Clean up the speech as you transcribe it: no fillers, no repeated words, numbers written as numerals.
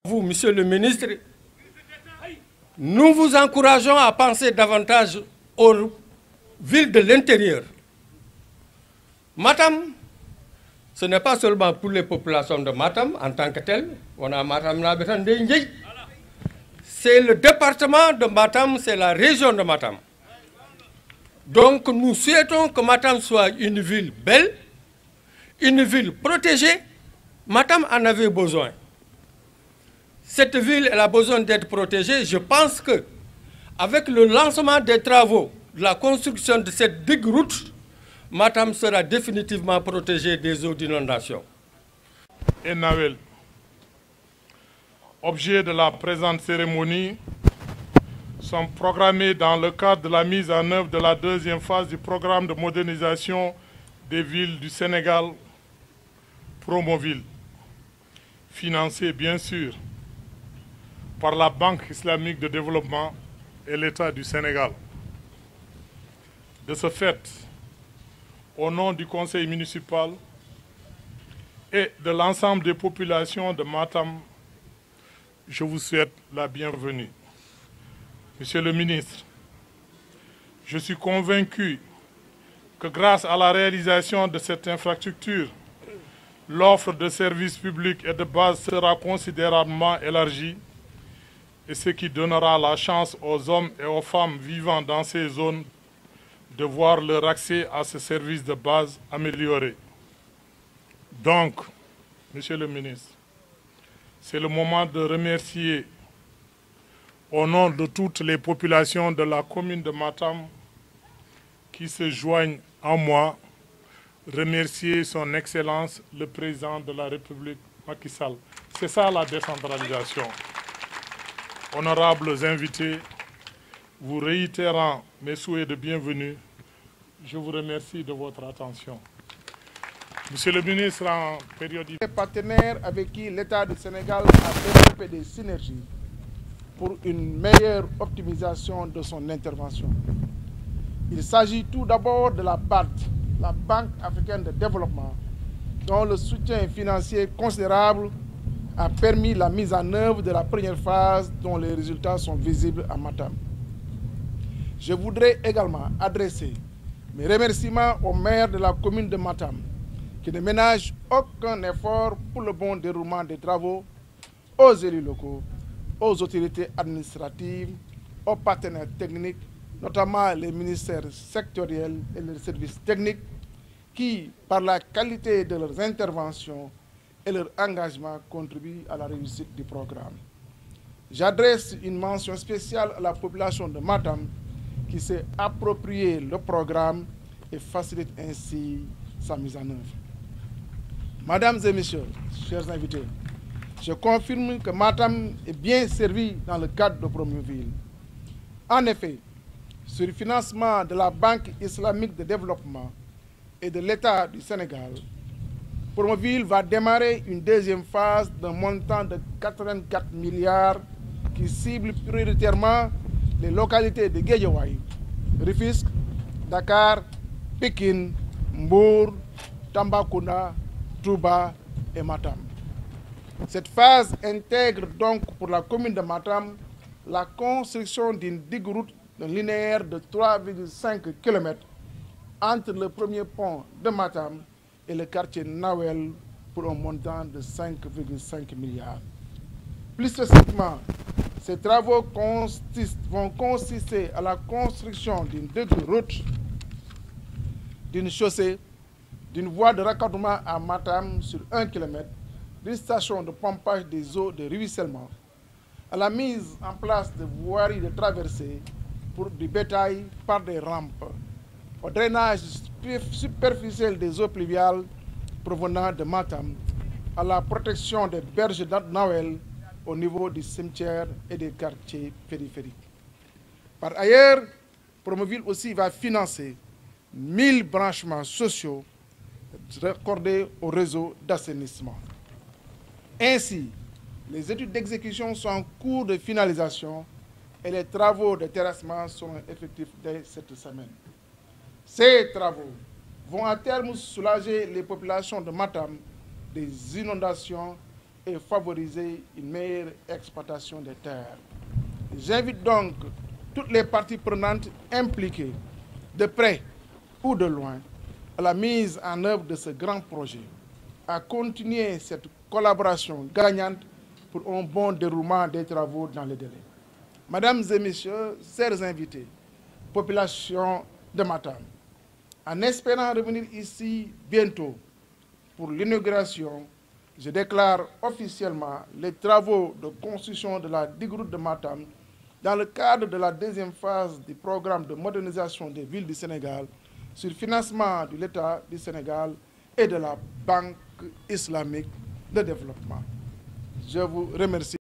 Vous, Monsieur le ministre, nous vous encourageons à penser davantage aux villes de l'intérieur. Matam, ce n'est pas seulement pour les populations de Matam en tant que telles. On a Matam, c'est le département de Matam, c'est la région de Matam. Donc nous souhaitons que Matam soit une ville belle, une ville protégée. Matam en avait besoin. Cette ville, elle a besoin d'être protégée. Je pense que avec le lancement des travaux, de la construction de cette digue route, Matam sera définitivement protégée des eaux d'inondation. Et Nawel, objet de la présente cérémonie, sont programmés dans le cadre de la mise en œuvre de la deuxième phase du programme de modernisation des villes du Sénégal, Promoville, financé bien sûr par la Banque islamique de développement et l'État du Sénégal. De ce fait, au nom du conseil municipal et de l'ensemble des populations de Matam, je vous souhaite la bienvenue. Monsieur le ministre, je suis convaincu que grâce à la réalisation de cette infrastructure, l'offre de services publics et de base sera considérablement élargie, et ce qui donnera la chance aux hommes et aux femmes vivant dans ces zones de voir leur accès à ces services de base amélioré. Donc, Monsieur le ministre, c'est le moment de remercier au nom de toutes les populations de la commune de Matam qui se joignent à moi, remercier son Excellence le Président de la République, Macky Sall. C'est ça la décentralisation. Honorables invités, vous réitérant mes souhaits de bienvenue, je vous remercie de votre attention. Monsieur le ministre, en période... Les partenaires avec qui l'État du Sénégal a développé des synergies pour une meilleure optimisation de son intervention. Il s'agit tout d'abord de la BAD, la Banque africaine de développement, dont le soutien financier considérable a permis la mise en œuvre de la première phase dont les résultats sont visibles à Matam. Je voudrais également adresser mes remerciements au maire de la commune de Matam, qui ne ménage aucun effort pour le bon déroulement des travaux, aux élus locaux, aux autorités administratives, aux partenaires techniques, notamment les ministères sectoriels et les services techniques, qui, par la qualité de leurs interventions et leur engagement, contribuent à la réussite du programme. J'adresse une mention spéciale à la population de Matam, qui s'est approprié le programme et facilite ainsi sa mise en œuvre. Mesdames et messieurs, chers invités, je confirme que Matam est bien servi dans le cadre de Promoville. En effet, sur le financement de la Banque islamique de développement et de l'État du Sénégal, Promoville va démarrer une deuxième phase d'un montant de 84 milliards qui cible prioritairement les localités de Guédiawaye, Rufisque, Dakar, Pékin, Mbour, Tambacounda, Touba et Matam. Cette phase intègre donc pour la commune de Matam la construction d'une digue route linéaire de 3,5 km entre le premier pont de Matam et le quartier Nawel pour un montant de 5,5 milliards. Plus spécifiquement, ces travaux vont consister à la construction d'une digue route, d'une chaussée, d'une voie de raccordement à Matam sur 1 km, d'une station de pompage des eaux de ruissellement, à la mise en place de voiries de traversée pour du bétail par des rampes, au drainage superficiel des eaux pluviales provenant de Matam, à la protection des berges d'Nawel au niveau du cimetière et des quartiers périphériques. Par ailleurs, Promoville aussi va financer 1000 branchements sociaux raccordés au réseau d'assainissement. Ainsi, les études d'exécution sont en cours de finalisation et les travaux de terrassement seront effectifs dès cette semaine. Ces travaux vont à terme soulager les populations de Matam des inondations et favoriser une meilleure exploitation des terres. J'invite donc toutes les parties prenantes impliquées, de près ou de loin, à la mise en œuvre de ce grand projet, à continuer cette collaboration gagnante pour un bon déroulement des travaux dans les délais. Mesdames et messieurs, chers invités, population de Matam, en espérant revenir ici bientôt pour l'inauguration, je déclare officiellement les travaux de construction de la digue-route de Matam dans le cadre de la deuxième phase du programme de modernisation des villes du Sénégal sur financement de l'État du Sénégal et de la Banque islamique de développement. Je vous remercie.